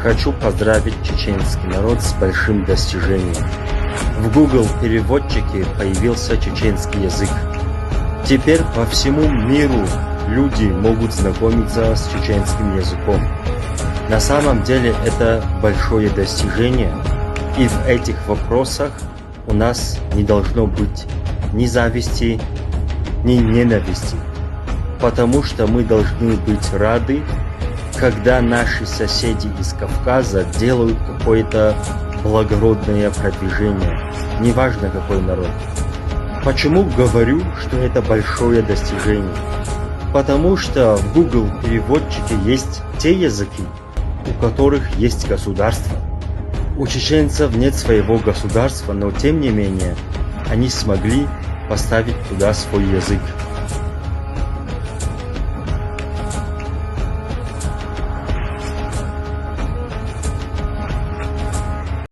Хочу поздравить чеченский народ с большим достижением. В Google переводчике появился чеченский язык. Теперь по всему миру люди могут знакомиться с чеченским языком. На самом деле это большое достижение, и в этих вопросах у нас не должно быть ни зависти, ни ненависти, потому что мы должны быть рады, когда наши соседи из Кавказа делают какое-то благородное продвижение, неважно какой народ. Почему говорю, что это большое достижение? Потому что в Google переводчике есть те языки, у которых есть государство. У чеченцев нет своего государства, но тем не менее они смогли поставить туда свой язык.